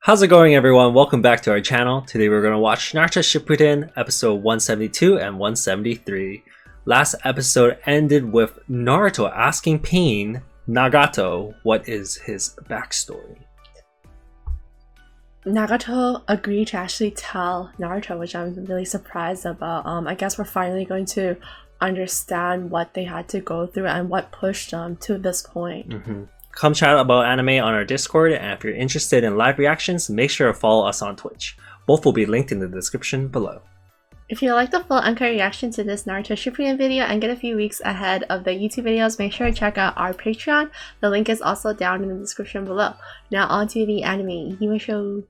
How's it going, everyone? Welcome back to our channel. Today we're going to watch Naruto Shippuden episode 172 and 173. Last episode ended with Naruto asking Pain, Nagato, what is his backstory. Nagato agreed to actually tell Naruto, which I'm really surprised about. I guess we're finally going to understand what they had to go through and what pushed them to this point. Come chat about anime on our Discord, and if you're interested in live reactions, make sure to follow us on Twitch. Both will be linked in the description below. If you like the full uncut reaction to this Naruto Shippuden video and get a few weeks ahead of the YouTube videos, make sure to check out our Patreon. The link is also down in the description below. Now on to the anime. Himashou.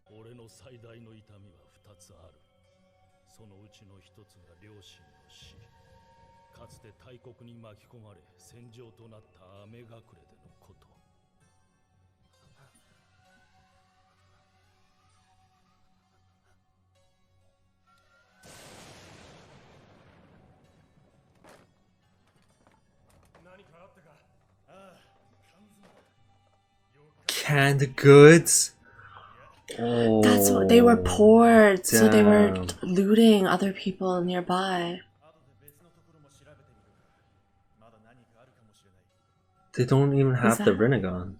'Canned goods? Oh, That's what they were poor, so they were damn. looting other people nearby. They don't even have the Rinnegan.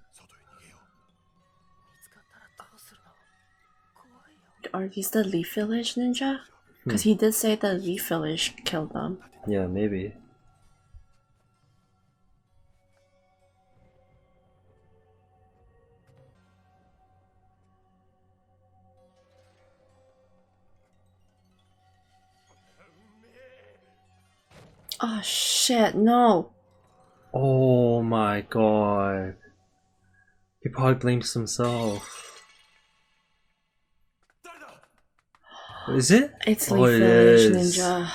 Are these the Leaf Village ninja? Because he did say the Leaf Village killed them. Yeah, maybe. Oh shit, no. Oh my god. He probably blames himself. Is it? It's Oh, Leaf it Village is. ninja.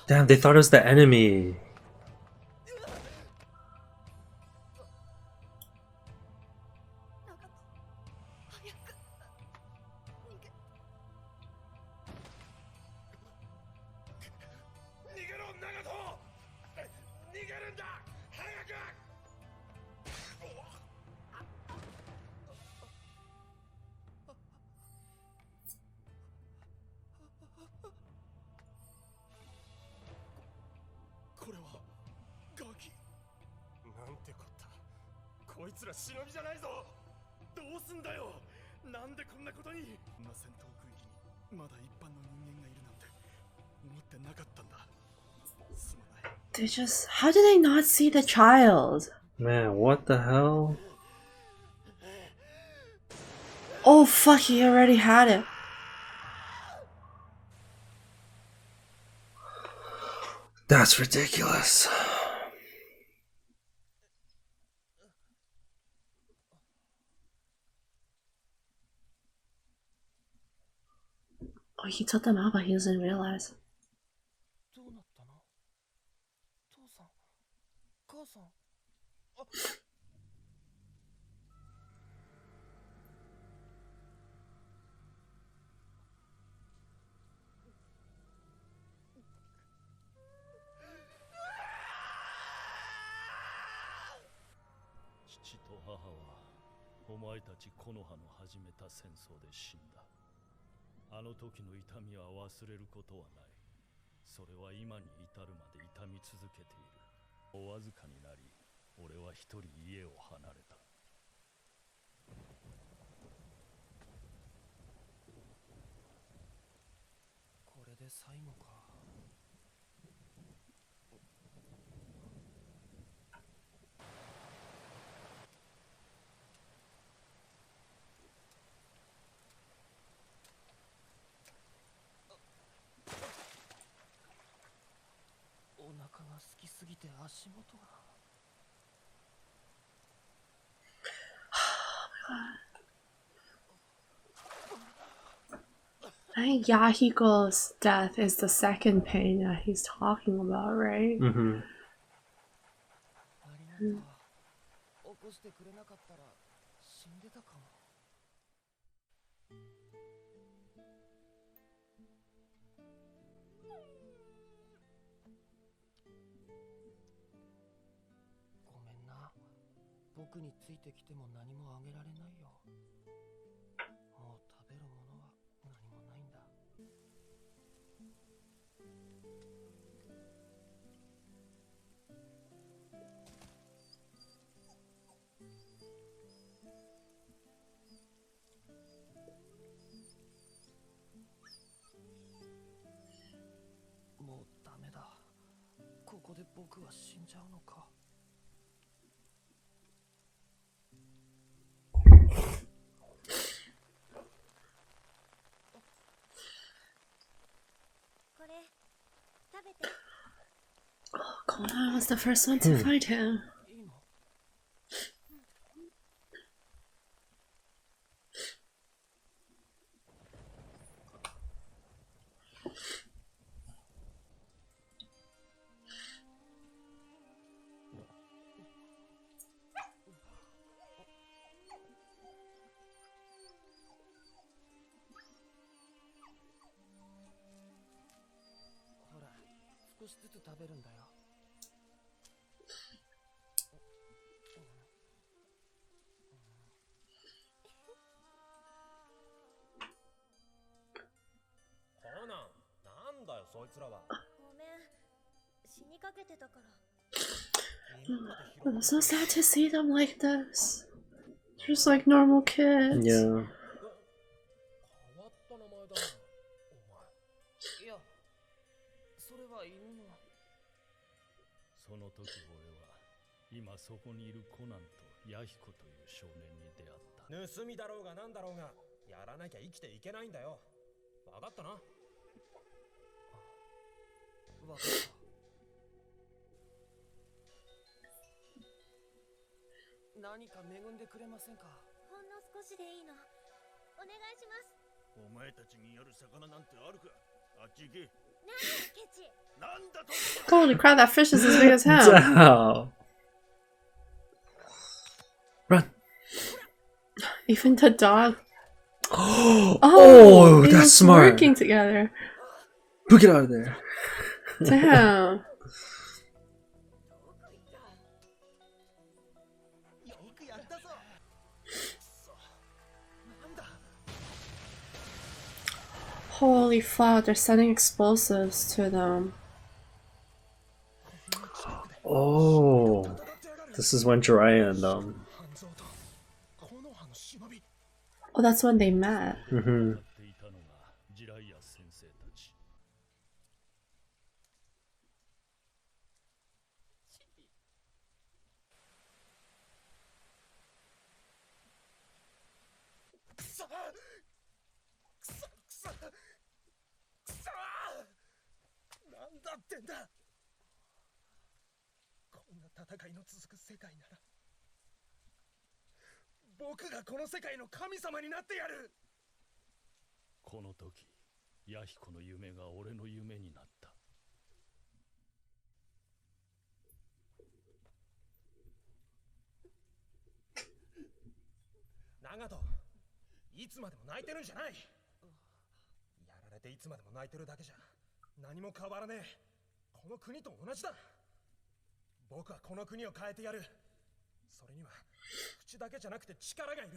Damn, they thought it was the enemy. They just... How did they not see the child? Man, what the hell? Oh fuck, he already had it. That's ridiculous. Oh, he took them out, but he doesn't realize. I think Yahiko's death is the second pain that he's talking about, right? 僕についてきても何もあげられないよ。もう食べるものは何もないんだ。もうダメだ。ここで僕は死んじゃうのか。Oh, Konoha was the first one to fight him. Hora, 少しずつ食べるんだよ。コナン、なんだよそいつらは。ごめん、死にかけてたから。I'm so sad to see them like this. Just like normal kids. Yeah. 変わった名前だな、お前。いや、それは犬の。その時俺は今そこにいるコナンとヤヒコという少年に出会った。盗みだろうがなんだろうがやらなきゃ生きていけないんだよ。わかったな。わかった。何か恵んでくれませんか。ほんの少しでいいの。お願いします。お前たちにやる魚なんてあるか。あっち行け。何ケチ。なんだと。 Holy crap, that fish is as big as him. Wow. Run. Even the dog. Oh, it that's was smart. working together. Get out of there. Damn. Holy fuck, they're sending explosives to them. Oh, this is when Jiraiya and Oh, that's when they met. Mm-hmm. いたのがジライア先生たち。なんだってんだ。こんな戦いの続く世界なら僕がこの世界の神様になってやる。この時ヤヒコの夢が俺の夢になった。ナガト、いつまでも泣いてるんじゃない。やられていつまでも泣いてるだけじゃ何も変わらねえ。この国と同じだ。僕はこの国を変えてやる。それには口だけじゃなくて力がいる。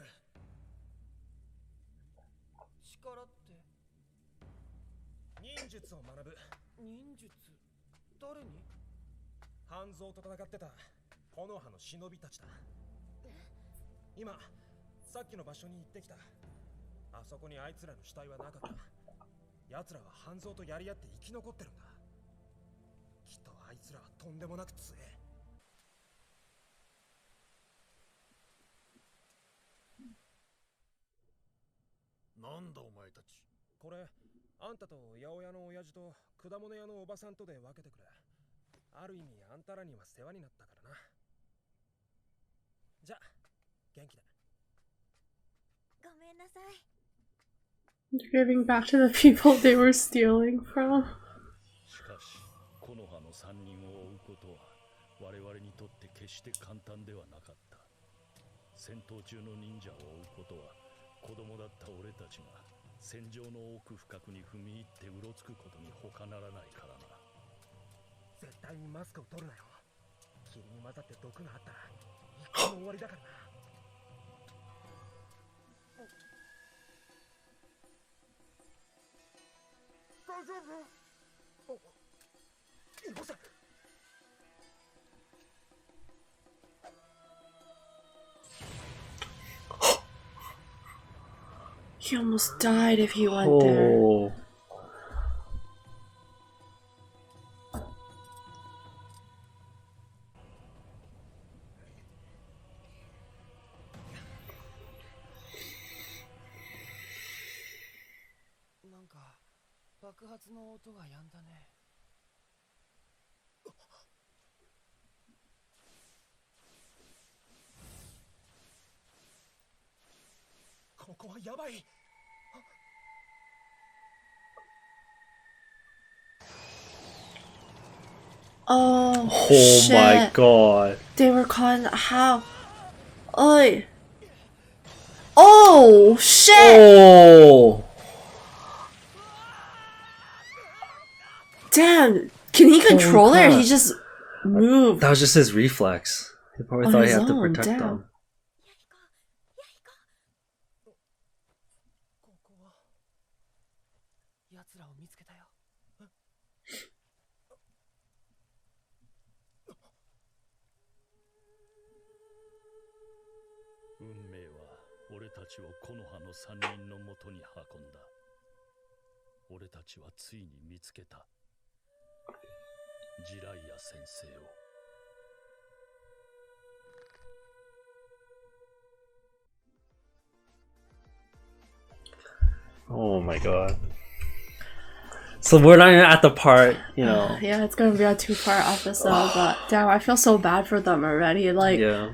力って。忍術を学ぶ。忍術。誰に。半蔵と戦ってた木の葉の忍びたちだ。今さっきの場所に行ってきた。あそこにあいつらの死体はなかった。奴らは半蔵とやり合って生き残ってるんだ。きっとあいつらはとんでもなく強え。なんだお前たち。これあんたと八百屋の親父と果物屋のおばさんとで分けてくれ。ある意味あんたらには世話になったからな。じゃ元気で。ごめんなさい。They're giving back to the people they were stealing from. しかし木の葉の3人を追うことは我々にとって決して簡単ではなかった。戦闘中の忍者を追うことは子供だった俺たちが戦場の奥深くに踏み入ってうろつくことに他ならないからな。絶対にマスクを取るなよ。霧に混ざって毒があったらこの終わりだからな。大丈夫？よこせ。 He almost died if he went there. Oh. Nanka, 爆発の音が止んだね。ここはやばい。 Oh, Oh shit. my god. They were caught in the how? Oi. Oh, shit. Oh. Damn. Can he control it or crap. he just moved? That was just his reflex. He probably On thought he his had to own, protect damn. them. ここは奴らを見つけたよ。運命は俺たちを木の葉の3人のもとに運んだ。俺たちはついに見つけた。ジライア先生を。 Oh my god. So we're not even at the part, you know. Yeah, it's gonna be a 2-part episode, but damn, I feel so bad for them already. Like, Yeah.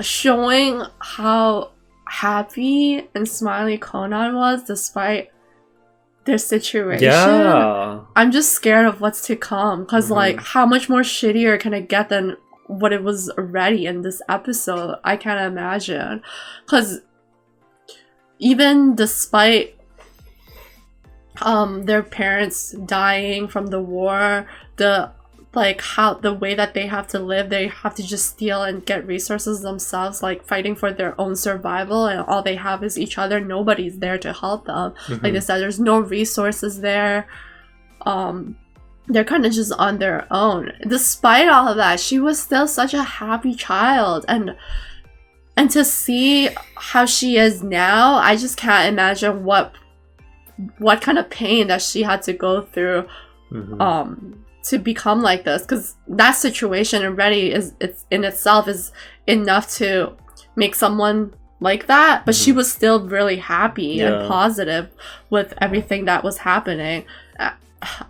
showing how happy and smiley Conan was despite their situation. Yeah. I'm just scared of what's to come because, like, how much more shittier can it get than what it was already in this episode? I can't imagine. Because even despite their parents dying from the war, the way that they have to live, they have to just steal and get resources themselves, like fighting for their own survival, and all they have is each other. Nobody's there to help them. Like they said, there's no resources there. They're kind of just on their own. Despite all of that, she was still such a happy child, and to see how she is now, I just can't imagine what kind of pain that she had to go through to become like this, because that situation already it's in itself is enough to make someone like that, but she was still really happy and positive with everything that was happening.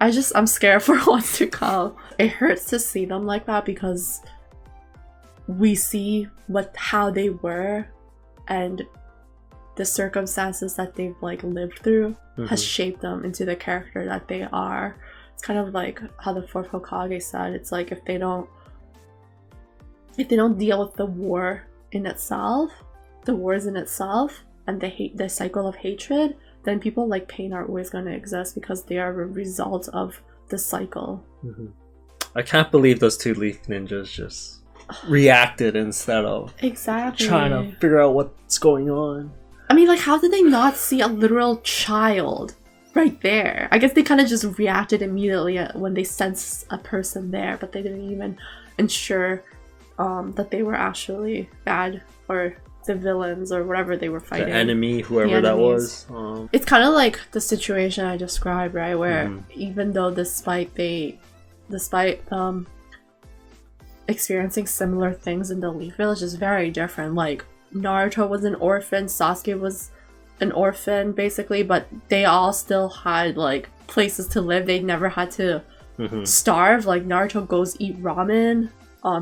I'm scared for what's to come. It hurts to see them like that because we see how they were, and the circumstances that they've like lived through has shaped them into the character that they are. It's kind of like how the fourth Hokage said, it's like if they don't deal with the war in itself, the wars in itself, and the cycle of hatred, then people like Pain are always going to exist because they are a result of the cycle. I can't believe those two leaf ninjas just reacted instead of trying to figure out what's going on. I mean, like, how did they not see a literal child right there? I guess they kind of just reacted immediately when they sensed a person there, but they didn't even ensure that they were actually bad, or the villains, or whatever they were fighting. The enemy, whoever that was. It's kind of like the situation I described, right? Where even though despite experiencing similar things in the Leaf Village, is very different. Like, Naruto was an orphan, Sasuke was an orphan, basically, but they all still had, like, places to live. They never had to starve. Like, Naruto goes eat ramen.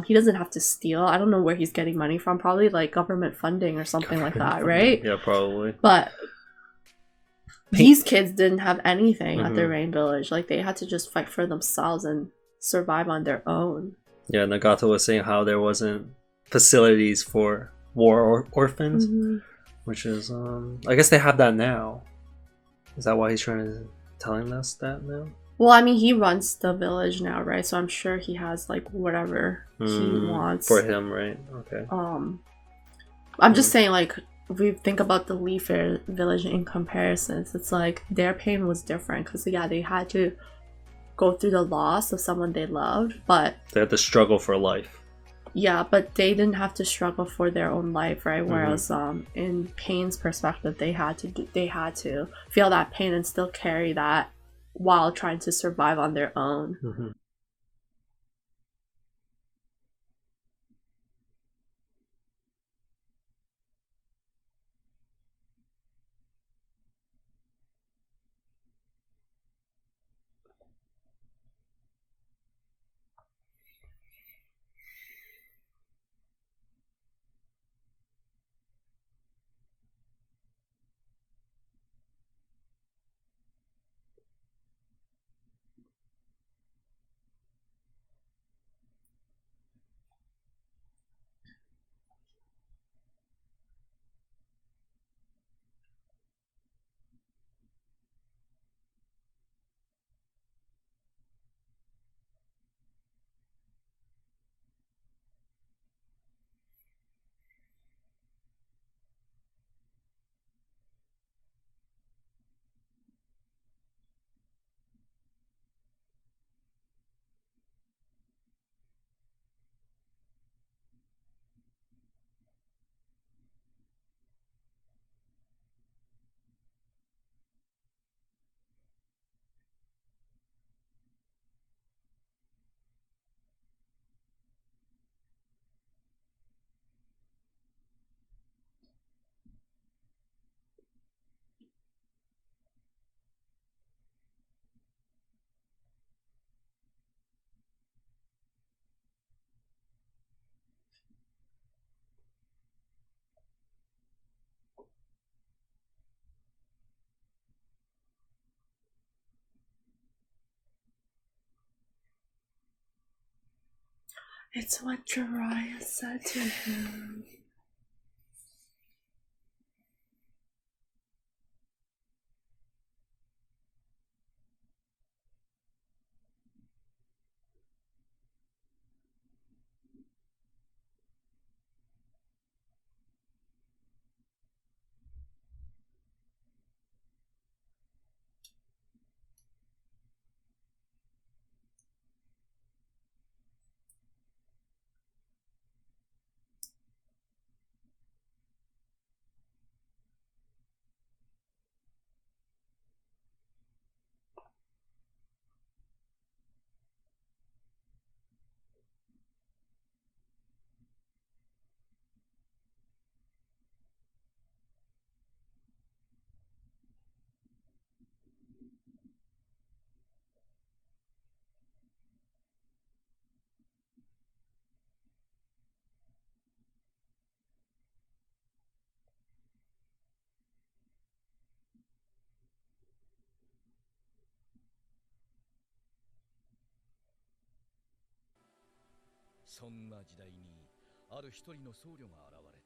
He doesn't have to steal. I don't know where he's getting money from. Probably, like, government funding or something like that, right? Yeah, probably. But these kids didn't have anything at the Rain Village. Like, they had to just fight for themselves and survive on their own. Yeah, Nagato was saying how there wasn't facilities for war orphans, which is I guess they have that now. Is that why he's telling us that now? Well, I mean, he runs the village now, right? So I'm sure he has like whatever he wants for him, right? Okay. I'm just saying, like, if we think about the Leaf village in comparisons, it's like their pain was different because yeah, they had to go through the loss of someone they loved, but They had to struggle for life. yeah, but they didn't have to struggle for their own life, right? Whereas in Pain's perspective, they had to feel that pain and still carry that while trying to survive on their own. It's what Jiraiya said to him. "そんな時代にある一人の僧侶が現れ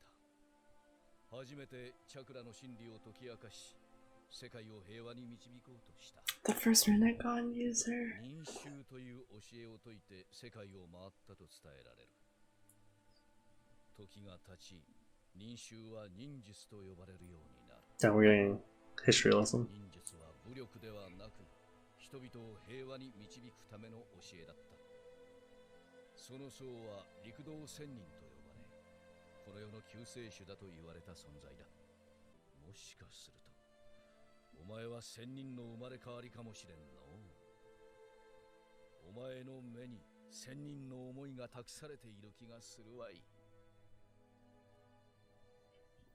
た。初めてチャクラの真理を解き明かし、世界を平和に導こうとした。The first Renegade user. 忍衆という教えを説いて世界を回ったと伝えられる。時が経ち、忍衆は忍術と呼ばれるようになる。Now we're getting history lesson. 忍術は武力ではなく、人々を平和に導くための教えだった。その僧は陸道仙人と呼ばれ、この世の救世主だと言われた存在だ。もしかすると、お前は仙人の生まれ変わりかもしれんの。お前の目に仙人の思いが託されている気がするわい。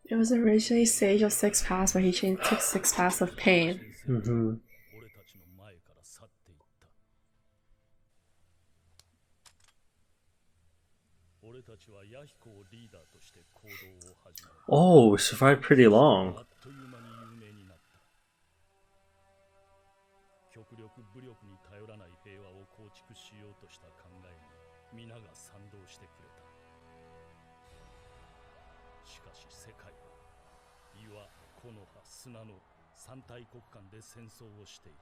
It was originally Sage of Six Paths, but he changed to Six Paths of Pain. 俺たちの前から去っていった。俺たちはヤヒコをリーダーとして行動を始める。Oh, survived pretty long. あっという間に有名になった。極力武力に頼らない平和を構築しようとした考えに皆が賛同してくれた。しかし世界は岩、木の葉、砂の三大国間で戦争をしてい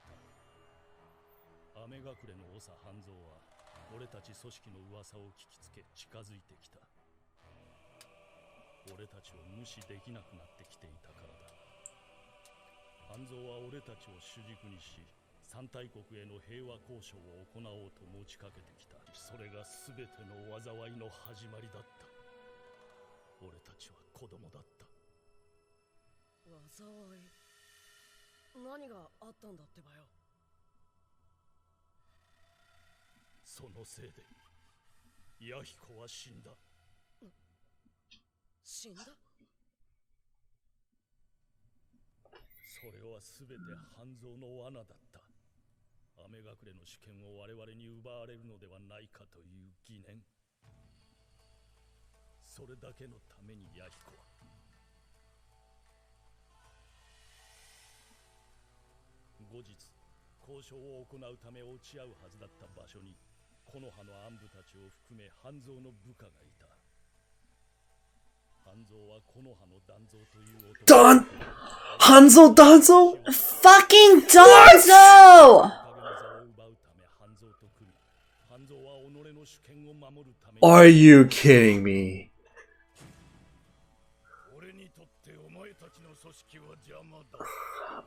た。雨隠れの長半蔵は俺たち組織の噂を聞きつけ近づいてきた。俺たちを無視できなくなってきていたからだ。半蔵は俺たちを主軸にし、三大国への平和交渉を行おうと持ちかけてきた。それが全ての災いの始まりだった。俺たちは子供だった。災い、何があったんだってばよ。そのせいで弥彦は死んだ。死んだ？それは全て半蔵の罠だった。雨隠れの主権を我々に奪われるのではないかという疑念。それだけのために弥彦は。後日交渉を行うため落ち合うはずだった場所に木の葉の暗部たちを含め半蔵の部下がいた。半蔵は木の葉の断蔵という男。Hanzo Danzo? Fucking Donzo! Are you kidding me?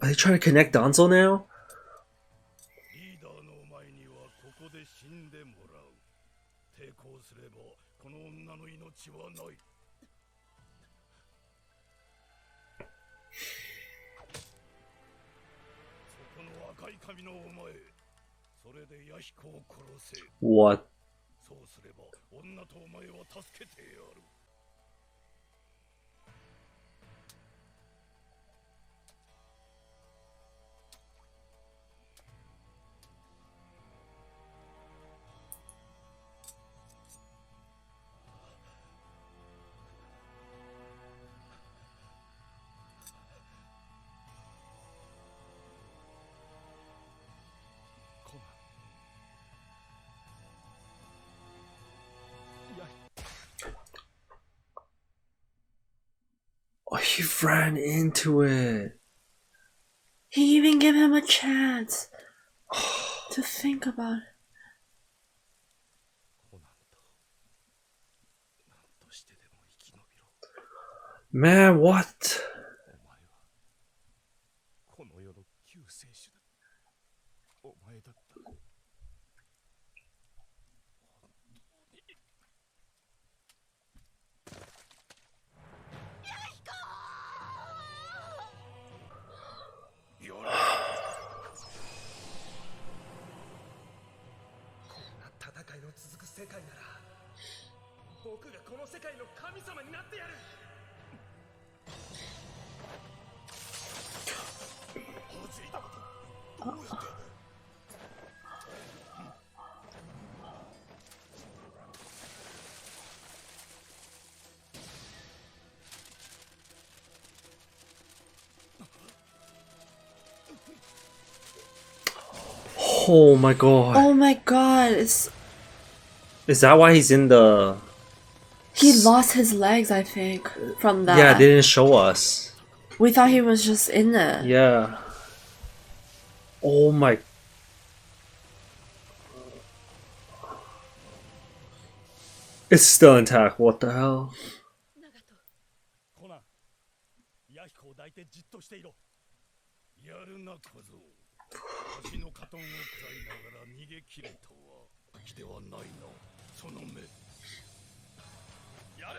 Are they trying to connect Danzo now? リーダーのお前にはここで死んでもらう。抵抗すればこの女の命はない。そこの赤い髪のお前、それで弥彦を殺せ。 What? そうすれば女とお前は助けてやる。Oh, he ran into it. He even gave him a chance to think about it. Man, what? この世の救世主だ。お前だった。戦いの続く世界なら僕がこの世界の神様になってやる。Oh my god. Oh my god, Is that why he's in the... he lost his legs, I think, from that. Yeah, they didn't show us. We thought he was just in there. Yeah. Oh my... It's still intact, what the hell? コナン、弥彦を抱いてじっとしていろ。やるな小僧。足のカトンを食らいながら逃げ切れとは時ではないの。その目。やれ。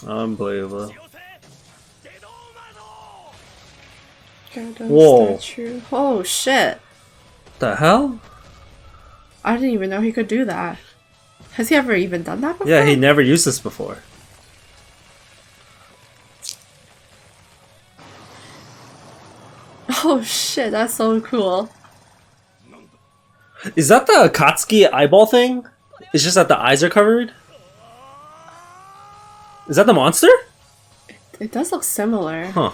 Unbelievable. Gyarados Whoa. statue. Oh shit. The hell? I didn't even know he could do that. Has he ever even done that before? Yeah, he never used this before. Oh shit, that's so cool. Is that the Akatsuki eyeball thing? It's just that the eyes are covered? Is that the monster? It does look similar. Huh.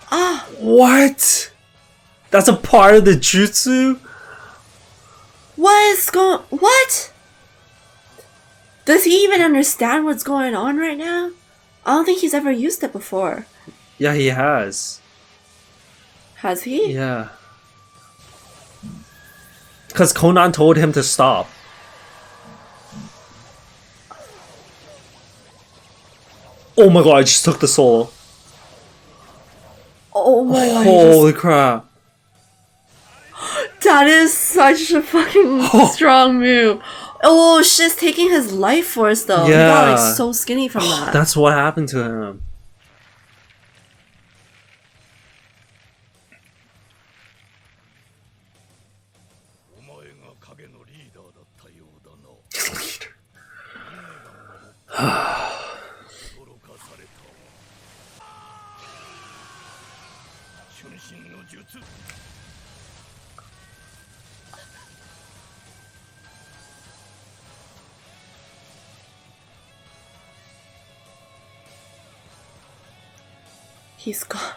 Ah! What? That's a part of the jutsu? What is going... What? Does he even understand what's going on right now? I don't think he's ever used it before. Yeah, he has. Has he? Yeah. Because Conan told him to stop. Oh my god, I just took the soul. Oh my god. Holy crap. That is such a fucking strong move. Oh, shit's taking his life force though. He got Yeah. like so skinny from that. That's what happened to him. お前が影のリーダーだったようだな。驚かされた。春心の術。 He's gone.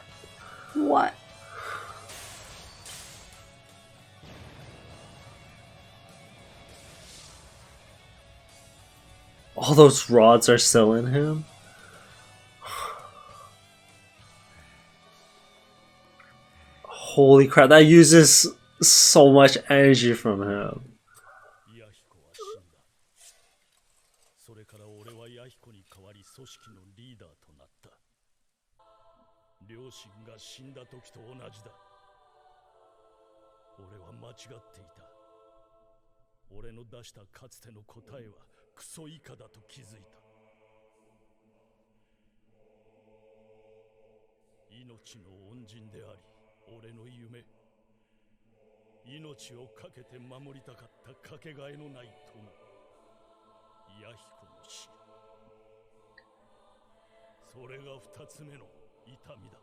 What? All those rods are still in him. Holy crap, that uses so much energy from him. ヤヒコは死んだ。それから俺はヤヒコに代わり組織のリーダーとなった。両親が死んだ時と同じだ。俺は間違っていた。俺の出したかつての答えはクソ以下だと気づいた。命の恩人であり、俺の夢。命をかけて守りたかったかけがえのない友。ヤヒコの死。それが二つ目の痛みだ。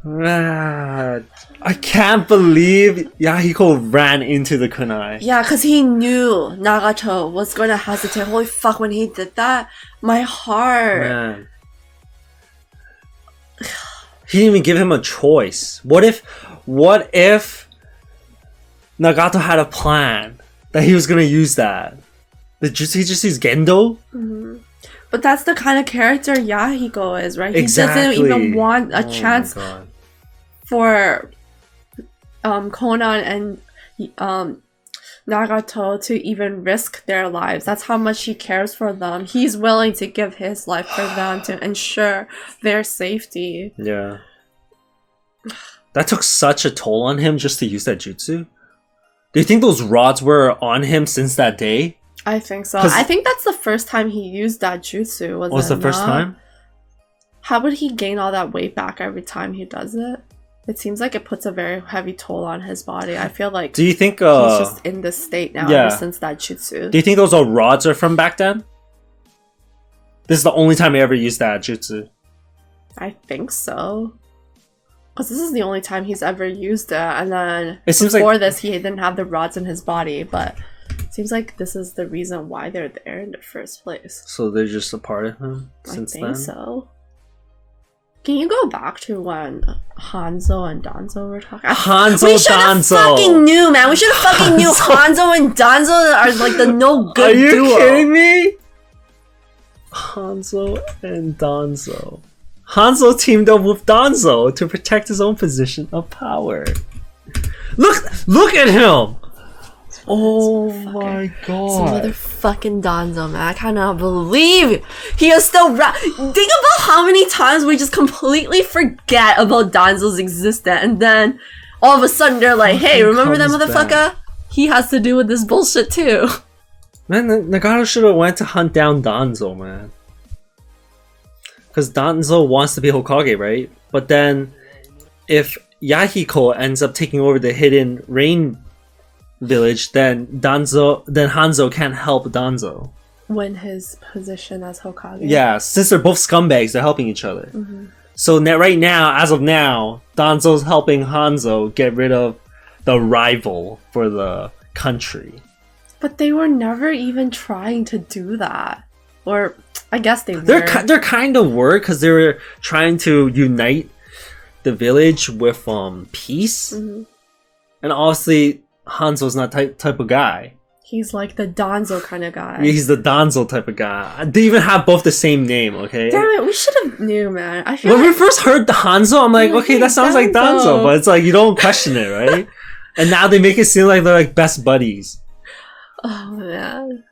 Man, I can't believe Yahiko ran into the kunai. Yeah, because he knew Nagato was going to hesitate. Holy fuck, when he did that, my heart. Man. He didn't even give him a choice. What if Nagato had a plan that he was gonna use that? Did he just use Gendo? But that's the kind of character Yahiko is, right? He Exactly. doesn't even want a Oh chance my God. for Conan and Nagato to even risk their lives. That's how much he cares for them. He's willing to give his life for them to ensure their safety. Yeah. That took such a toll on him just to use that jutsu. Do you think those rods were on him since that day? I think so. 'Cause- I think that's the first time he used that jutsu. Was the it first not? time? How would he gain all that weight back every time he does it? It seems like it puts a very heavy toll on his body. I feel like Do you think he's just in this state now yeah. ever since that jutsu. do you think those are rods are from back then? This is the only time he ever used that jutsu. I think so. Because this is the only time he's ever used it. And then It seems before like- this, he didn't have the rods in his body. But it seems like this is the reason why they're there in the first place. So they're just a part of him since I think then? so. Can you go back to when Hanzo and Danzo were talking? Hanzo, We should have Danzo. fucking knew, man. We should have fucking knew Hanzo and Danzo are like the no good Are you duo. kidding me? Hanzo and Danzo. Hanzo teamed up with Danzo to protect his own position of power. Look at him! Oh my It's god. another fucking Danzo, man. I cannot believe he is still Think about how many times we just completely forget about Danzo's existence, and then all of a sudden they're like, "Hey, remember that comes motherfucker? back. He has to do with this bullshit too." Man, Nagato should have went to hunt down Danzo, man. Because Danzo wants to be Hokage, right? But then, if Yahiko ends up taking over the Hidden Rain Village, then Hanzo can't help Danzo. Win his position as Hokage. Yeah, since they're both scumbags, they're helping each other. So right now, as of now, Danzo's helping Hanzo get rid of the rival for the country. But they were never even trying to do that. Or I guess they were. They're kind of were because they were trying to unite the village with peace, Mm-hmm. and obviously Hanzo's not type of guy. He's like the Donzo kind of guy. He's the Danzo type of guy. They even have both the same name. Okay. Damn it, we should have knew, man. I feel When we like first heard the Hanzo, I'm like, okay, that sounds like Danzo, but it's like you don't question it, right? And now they make it seem like they're like best buddies. oh man,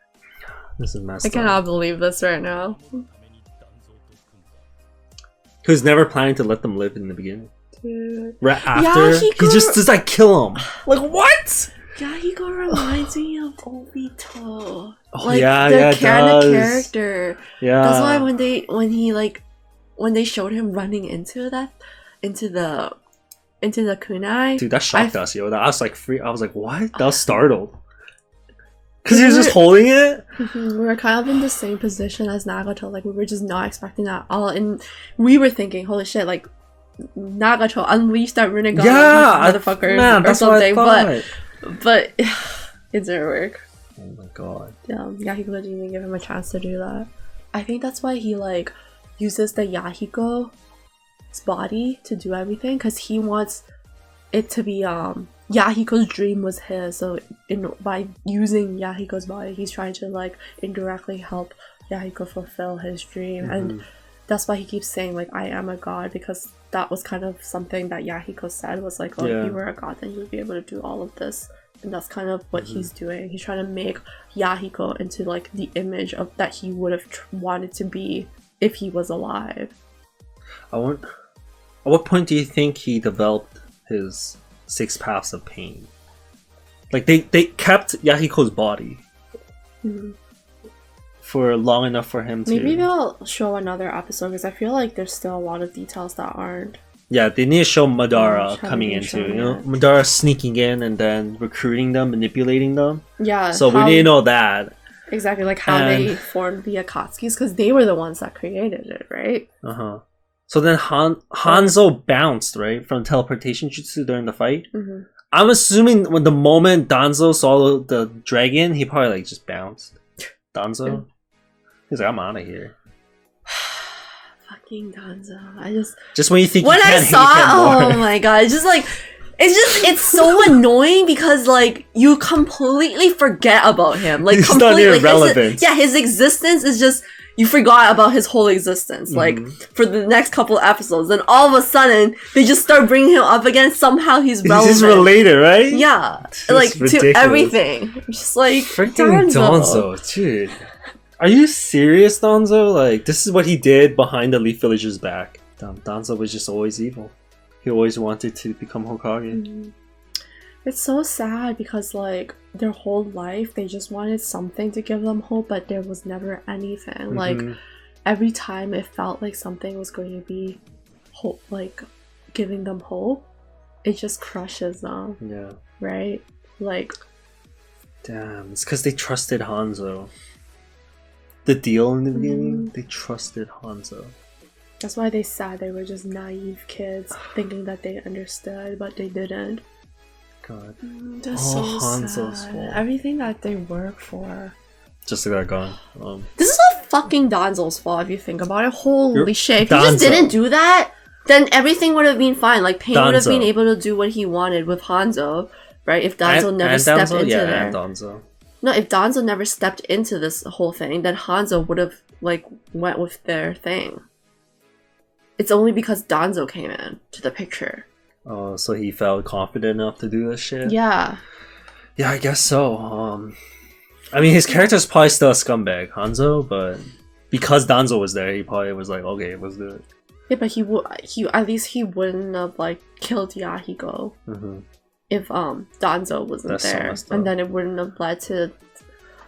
This is messed I up. cannot believe this right now. He was never planning to let them live in the beginning. Dude. Right after, he just like kill him. Like what? Yahiko reminds me of Obito. Oh, Like yeah, the yeah, it kind of does. character. Yeah. That's why when they showed him running into the kunai. Dude, that shocked us, yo. I was like I was like, what? That was startled. Cause he was just holding it. We were kind of in the same position as Nagato. Like we were just not expecting that at all, and we were thinking, holy shit, like Nagato unleashed that Rinnegan on these motherfuckers man, or that's something. what I thought. But it didn't work. Oh my god. Yahiko didn't even give him a chance to do that. I think that's why he like uses the Yahiko's body to do everything, because he wants it to be Yahiko's dream was his, so by using Yahiko's body he's trying to like indirectly help Yahiko fulfill his dream. And that's why he keeps saying like I am a god, because that was kind of something that Yahiko said was like, oh, if you were a god then you would be able to do all of this. And that's kind of what he's doing. He's trying to make Yahiko into like the image of that he would have wanted to be if he was alive. At what point do you think he developed his 6 paths of pain? Like they kept Yahiko's body for long enough for him to... Maybe they'll show another episode, because I feel like there's still a lot of details that aren't. Yeah, they need to show Madara haven't coming been into, shown you know, yet. Madara sneaking in and then recruiting them, manipulating them. Yeah. So we need to know that. Exactly, like how they formed the Akatsuki's, because they were the ones that created it, right? So then Hanzo bounced, right, from teleportation jutsu during the fight. I'm assuming when the moment Danzo saw the dragon, he probably like just bounced. Danzo? He's like, I'm out of here. Fucking Danzo. Just when you think when you I can't saw hate him more. oh my god, it's so annoying, because like you completely forget about him. Like He's not completely irrelevant. his existence is just, you forgot about his whole existence like for the next couple episodes, and all of a sudden they just start bringing him up again. Somehow he's relevant. He's related, right? Yeah, It's like ridiculous. to everything. I'm just like Freaking Danzo, dude. Are you serious, Danzo? Like, this is what he did behind the Leaf Villager's back. Danzo was just always evil. He always wanted to become Hokage. It's so sad, because like their whole life they just wanted something to give them hope, but there was never anything. Like every time it felt like something was going to be hope, like giving them hope, it just crushes them. Yeah. Right? Like, damn, it's because they trusted Hanzo. The deal in the beginning, they trusted Hanzo. that's why they said they were just naive kids thinking that they understood, but they didn't. God. That's Oh, so Hanzo's sad. fault. Everything that they work for. Just like that gone. This is all fucking Danzo's fault if you think about it. Holy You're- shit. If he just Danzo. didn't do that, then everything would have been fine. Like, Pain would have Danzo. been able to do what he wanted with Hanzo, right? If Danzo never stepped into there. and Danzo. No, if Danzo never stepped into this whole thing, then Hanzo would have, like, went with their thing. It's only because Danzo came in to the picture. Oh, so he felt confident enough to do this shit? Yeah. Yeah, I guess so. I mean, his character's probably still a scumbag, Hanzo, but because Danzo was there, he probably was like, okay, let's do it. Yeah, but he at least he wouldn't have, like, killed Yahiko if Danzo wasn't That's so there. messed And up. then it wouldn't have led to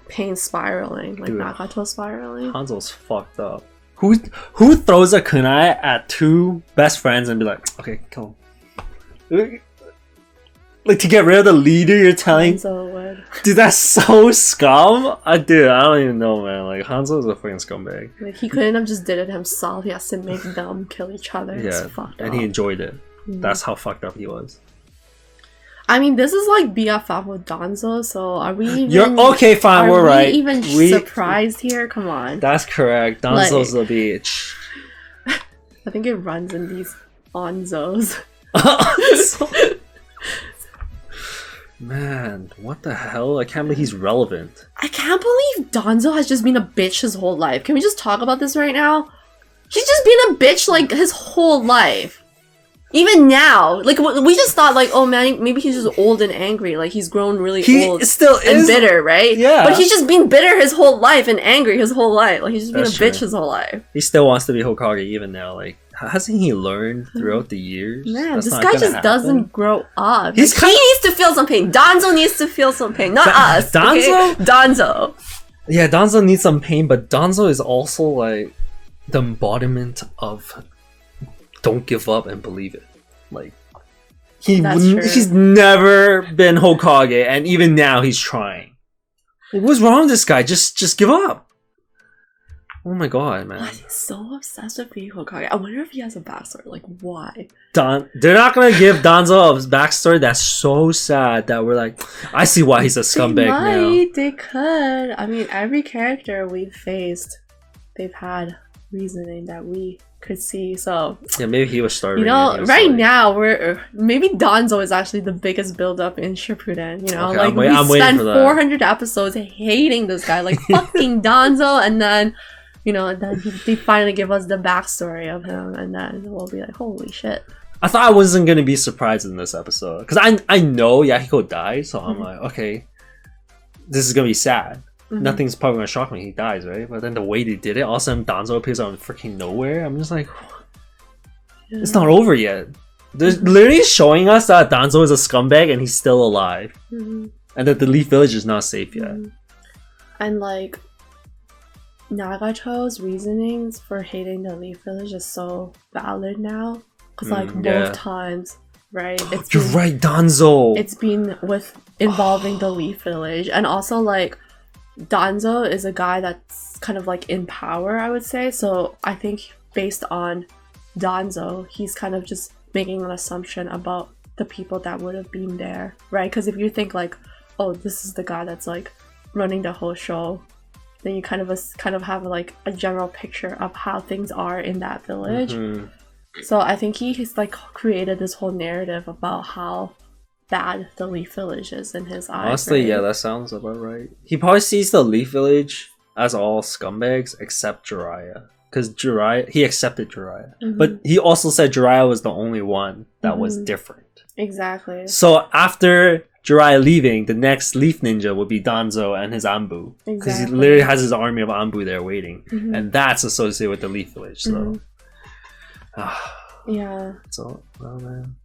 Pain spiraling, like Dude. Nagato spiraling. Hanzo's fucked up. Who throws a kunai at two best friends and be like, okay, kill him? Like, to get rid of the leader, you're telling... Hanzo would. Dude, that's so scum. Dude, I don't even know, man. Like, Hanzo's a fucking scumbag. Like, he couldn't have just did it himself. He has to make them kill each other. It's Yeah, fucked and up. he enjoyed it. That's how fucked up he was. I mean, this is like BFF with Danzo, so are we even... You're okay, fine, we're right. Are we even surprised here? Come on. That's correct. Danzo's a bitch. I think it runs in these Onzos. Man, what the hell? I can't believe he's relevant. I can't believe Danzo has just been a bitch his whole life. Can we just talk about this right now? He's just been a bitch like his whole life. Even now, like we just thought like, oh man, maybe he's just old and angry. Like he's grown really old still and bitter, right? Yeah. But he's just been bitter his whole life and angry his whole life. Like he's just been That's a bitch true. his whole life. He still wants to be Hokage even now. Like, hasn't he learned throughout the years? Man, That's this not guy gonna just happen? doesn't grow up. He's Like, he needs to feel some pain. Danzo needs to feel some pain, not us. Danzo? Okay? Danzo. Yeah, Danzo needs some pain, but Danzo is also like the embodiment of don't give up and believe it. Like That's true. he's never been Hokage, and even now he's trying. Like, what's wrong with this guy? Just give up. Oh my god, man. Why is he so obsessed with being Hokage? I wonder if he has a backstory. Like, why? They're not gonna give Danzo a backstory. That's so sad that we're like, I see why he's a scumbag now. They could. I mean, every character we've faced, they've had reasoning that we could see. So Yeah, maybe he was starving. you know, and he was right like- now we're maybe Danzo is actually the biggest build up in Shippuden. You know, Okay, like I'm we waiting spent for that. 400 episodes hating this guy, like fucking Danzo, and then. You know, and then they finally give us the backstory of him, and then we'll be like, holy shit. I thought I wasn't gonna be surprised in this episode because I know Yahiko died, so I'm like, okay, this is gonna be sad. Nothing's probably gonna shock me. He dies, right? But then the way they did it, all of a sudden Danzo appears out of freaking nowhere. I'm just like, it's not over yet. They're literally showing us that Danzo is a scumbag and he's still alive, and that the Leaf Village is not safe yet. And like Nagato's reasonings for hating the Leaf Village is so valid now. Because like both times, right? You're right, Danzo. It's been with involving the Leaf Village. And also like Danzo is a guy that's kind of like in power, I would say. So I think based on Danzo, he's kind of just making an assumption about the people that would have been there, right? Because if you think like, oh, this is the guy that's like running the whole show, then you kind of have like a general picture of how things are in that village. So I think he's like created this whole narrative about how bad the Leaf Village is in his eyes. Honestly, right? yeah, that sounds about right. He probably sees the Leaf Village as all scumbags except Jiraiya. Because he accepted Jiraiya. But he also said Jiraiya was the only one that was different. Exactly. So after Jiraiya leaving, the next Leaf Ninja would be Danzo and his Anbu. Because he literally has his army of Anbu there waiting. And that's associated with the Leaf Village, so... Yeah. So, well, man.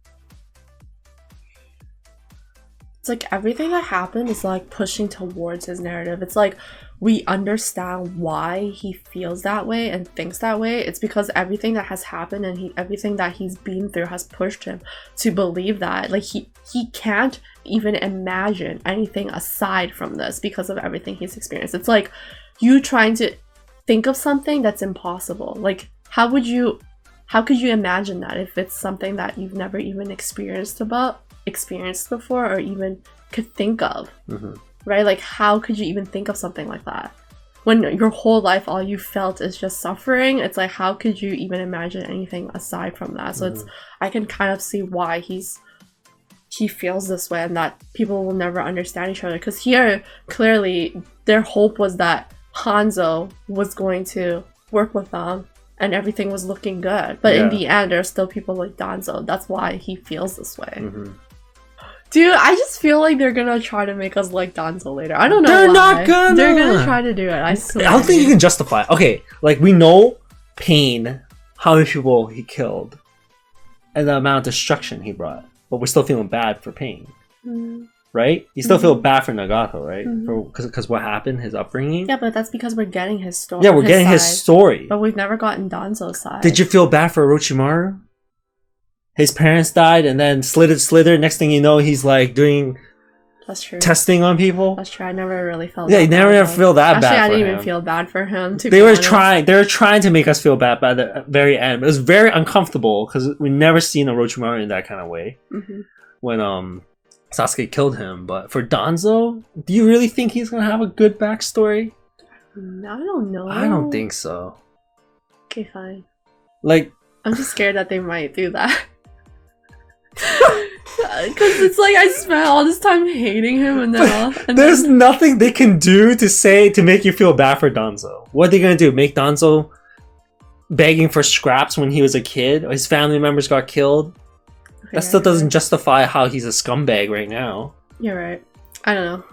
It's like everything that happened is like pushing towards his narrative. It's like we understand why he feels that way and thinks that way. It's because everything that has happened and everything that he's been through has pushed him to believe that. Like he can't even imagine anything aside from this because of everything he's experienced. It's like you trying to think of something that's impossible. Like how could you imagine that if it's something that you've never even experienced before or even could think of, right? Like how could you even think of something like that when your whole life all you felt is just suffering? It's like how could you even imagine anything aside from that? So I can kind of see why he feels this way and that people will never understand each other, because here clearly their hope was that Hanzo was going to work with them and everything was looking good, but in the end there's still people like Danzo. That's why he feels this way. Dude, I just feel like they're gonna try to make us like Danzo later. I don't know. They're why. not gonna. They're gonna try to do it. I swear. I don't think you can justify it. Okay, like we know Pain, how many people he killed, and the amount of destruction he brought, but we're still feeling bad for Pain, right? You still feel bad for Nagato, right? Because what happened, his upbringing. Yeah, but that's because we're getting his story. Yeah, we're getting his side, story. but we've never gotten Danzo's side. Did you feel bad for Orochimaru? His parents died, and then Slither. Next thing you know, he's like doing That's true. testing on people. That's true. I never really felt. Yeah, that you never bad, though. feel that bad. Actually, I for didn't him. even feel bad for him. They were trying to make us feel bad by the very end. It was very uncomfortable because we never seen Orochimaru in that kind of way. When Sasuke killed him, but for Danzo, do you really think he's gonna have a good backstory? I don't know. I don't think so. Okay, fine. Like, I'm just scared that they might do that. Because it's like I spent all this time hating him and then There's nothing they can do to say to make you feel bad for Danzo. What are they gonna do? Make Danzo begging for scraps when he was a kid? Or his family members got killed? Okay, That still doesn't justify how he's a scumbag right now. You're right. I don't know.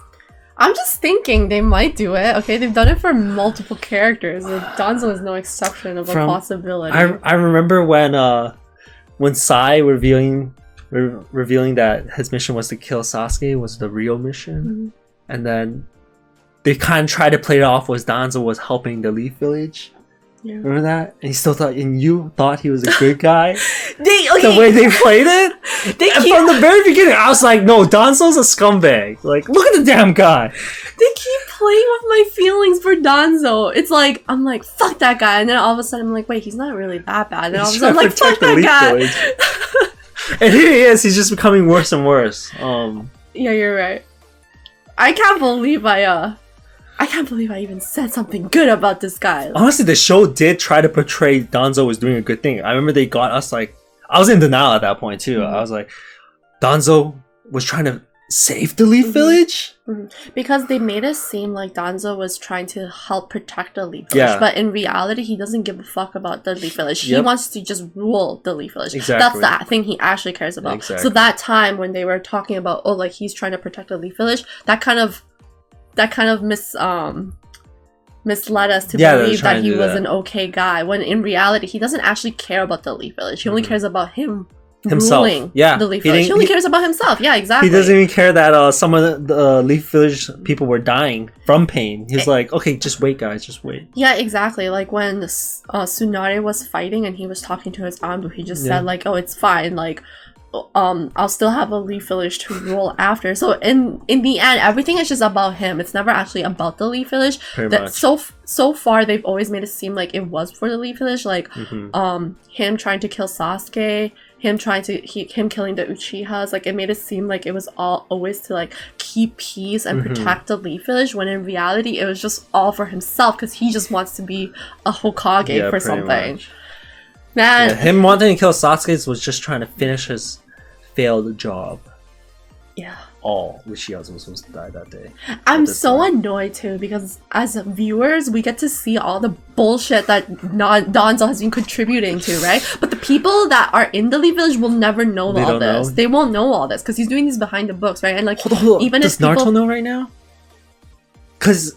I'm just thinking they might do it. Okay, they've done it for multiple characters. Like, Danzo is no exception of a possibility. I remember when Sai revealing that his mission was to kill Sasuke was the real mission, and then they kind of tried to play it off as Danzo was helping the Leaf Village. Yeah. Remember that? And you thought he was a good guy. The way they played it, from the very beginning, I was like, no, Danzo's a scumbag. Like, look at the damn guy. They keep playing with my feelings for Danzo. It's like I'm like, fuck that guy, and then all of a sudden I'm like, wait, he's not really that bad. And all of a sudden I'm like, fuck that guy. And here he is. He's just becoming worse and worse. Yeah, you're right. I can't believe I even said something good about this guy. Honestly, the show did try to portray Danzo was doing a good thing. I remember they got us like, I was in denial at that point too. I was like, Danzo was trying to save the Leaf Village? Because they made it seem like Danzo was trying to help protect the Leaf Village. But in reality, he doesn't give a fuck about the Leaf Village. He wants to just rule the Leaf Village. That's the thing he actually cares about. So that time when they were talking about, oh, like he's trying to protect the Leaf Village, that kind of misled us to believe that he was an okay guy, when in reality he doesn't actually care about the Leaf Village. He only cares about himself. Ruling the Leaf Village. He only cares about himself. Yeah, exactly. He doesn't even care that some of the Leaf Village people were dying from pain. He's like, okay, just wait, guys, just wait. Yeah, exactly. Like when Tsunade was fighting and he was talking to his Anbu, he just said like, oh, it's fine, like I'll still have a Leaf Village to rule after. So in the end, everything is just about him. It's never actually about the Leaf Village. So far they've always made it seem like it was for the Leaf Village, like him trying to kill Sasuke, him killing the Uchihas. Like it made it seem like it was all always to like keep peace and protect the Leaf Village, when in reality it was just all for himself, because he just wants to be a Hokage for something. Man, him wanting to kill Sasuke was just trying to finish his failed job. Yeah. All Uchihas was supposed to die that day. I'm so annoyed too, because as viewers we get to see all the bullshit that Danzo has been contributing to, right? But the people that are in the Leaf Village will never know all this. They won't know all this because he's doing these behind the books, right? And like, even does if people... Naruto know right now? Because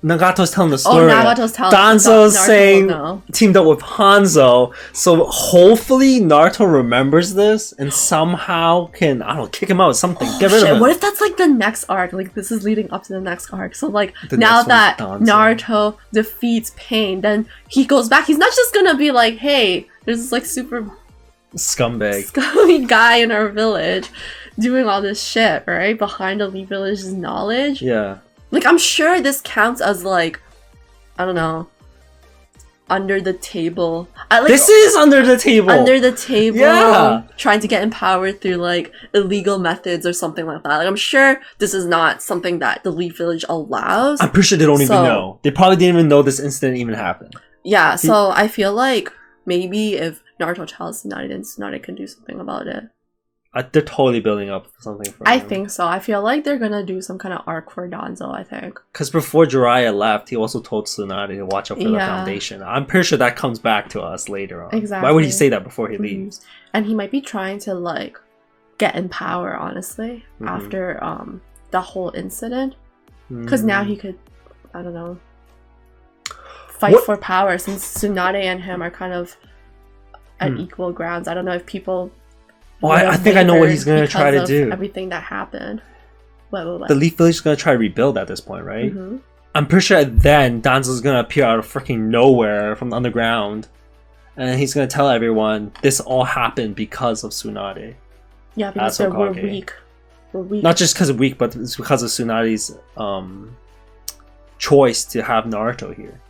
Nagato's telling the story. Nagato's telling. Danzo's saying teamed up with Hanzo, so hopefully Naruto remembers this and somehow can, I don't know, kick him out with something. Get rid of him. What if that's like the next arc? Like this is leading up to the next arc. So like now that Naruto defeats Pain, then he goes back. He's not just gonna be like, hey, there's this like super scummy guy in our village doing all this shit, right? Behind the Leaf Village's knowledge. Yeah. Like, I'm sure this counts as, like, I don't know, under the table. This is under the table! Under the table. Yeah! Trying to get empowered through, like, illegal methods or something like that. Like, I'm sure this is not something that the Leaf Village allows. I'm pretty sure they don't even know. They probably didn't even know this incident even happened. Yeah, so I feel like maybe if Naruto tells Tsunade, then Tsunade can do something about it. They're totally building up something for him. I think so. I feel like they're gonna do some kind of arc for Danzo, I think. Because before Jiraiya left, he also told Tsunade to watch out for the foundation. I'm pretty sure that comes back to us later on. Exactly. Why would he say that before he leaves? And he might be trying to, like, get in power, honestly, after the whole incident. Because now he could, I don't know, fight for power, since Tsunade and him are kind of at equal grounds. I don't know if people... Well, I think I know what he's going to try to do. Everything that happened. What? The Leaf Village is going to try to rebuild at this point, right? I'm pretty sure then Danzo's going to appear out of freaking nowhere from the underground. And he's going to tell everyone this all happened because of Tsunade. Yeah, because we're weak. We're weak. Not just because of weak, but it's because of Tsunade's choice to have Naruto here.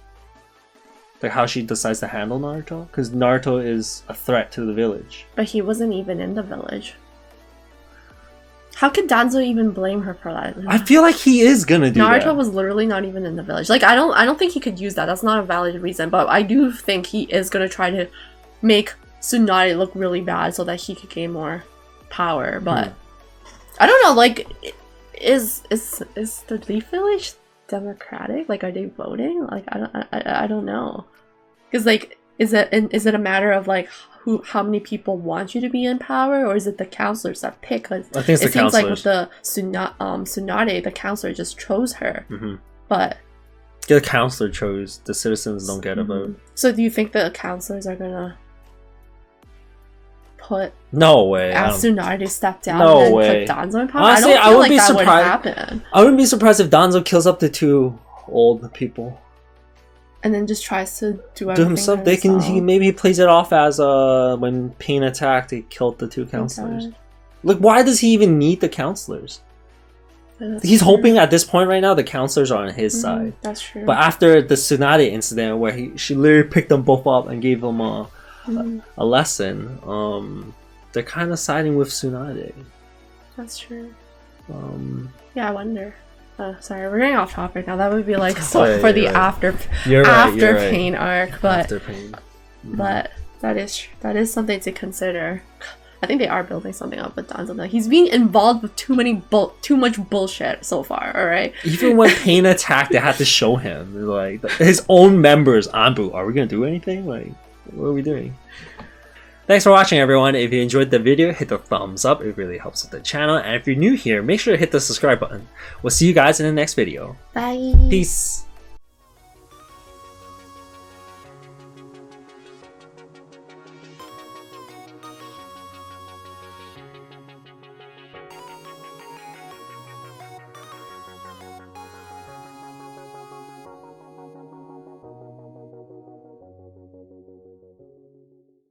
Like how she decides to handle Naruto, because Naruto is a threat to the village. But he wasn't even in the village. How could Danzo even blame her for that? I feel like he is gonna do that. Naruto was literally not even in the village. Like I don't think he could use that. That's not a valid reason. But I do think he is gonna try to make Tsunade look really bad so that he could gain more power. But I don't know. Like, is the Leaf Village democratic? Like, are they voting? Like, I don't know. Because like, is it a matter of like how many people want you to be in power, or is it the counselors that pick? 'Cause I think it's the seems like with counselors. the Tsunade, the counselor just chose her. But The counselor chose. The citizens don't get a vote. so do you think the counselors are gonna put No way. ask Tsunade to step down No and way. put Danzo in power? Honestly, I don't I feel would like be that would surprised- happen. I wouldn't be surprised if Danzo kills up the 2 old people. And then just tries to do Do everything himself. himself. Maybe he plays it off as when Pain attacked, he killed the 2 counselors. Like, why does he even need the counselors? He's hoping at this point right now the counselors are on his side. That's true. But after the Tsunade incident where she literally picked them both up and gave them a lesson, they're kind of siding with Tsunade. That's true. Um, Yeah, I wonder. Sorry, we're getting off topic now. That would be like so Oh, yeah, for the you're right. after right. Pain arc, but After Pain. but that is something to consider. I think they are building something up with Danzo. Like, he's being involved with too much bullshit so far. All right. Even when Pain attacked, they had to show him like his own members. Anbu, are we gonna do anything? Like, what are we doing? Thanks for watching, everyone. If you enjoyed the video, hit the thumbs up. It really helps with the channel. And if you're new here, make sure to hit the subscribe button. We'll see you guys in the next video. Bye. Peace.